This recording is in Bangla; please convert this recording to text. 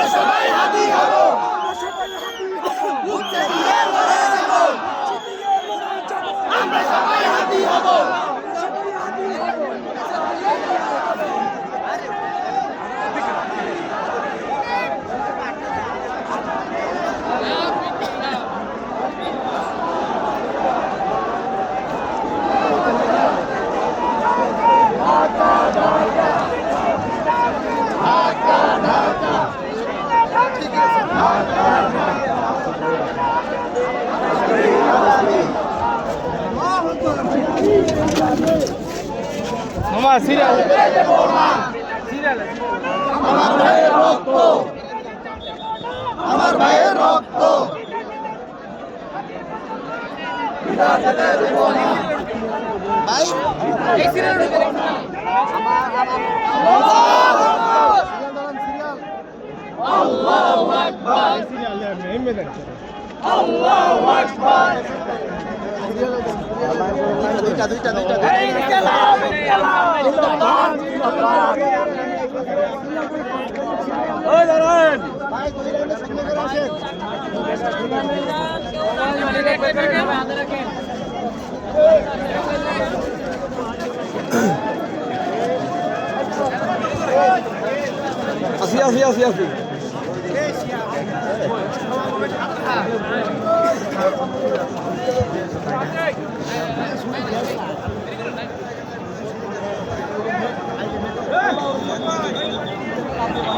সবাই হাতি হব আমরা সবাই হাতি হব মামা সিরিয়াল আমার ভাইয়ের রক্ত আমার ভাইয়ের রক্ত ভাই এই সিরিয়াল আল্লাহু আকবার আল্লাহু আকবার দুইটা ওই দাঁড়ান ভাই দুই রাউন্ডে সামনে করে আসেন আসি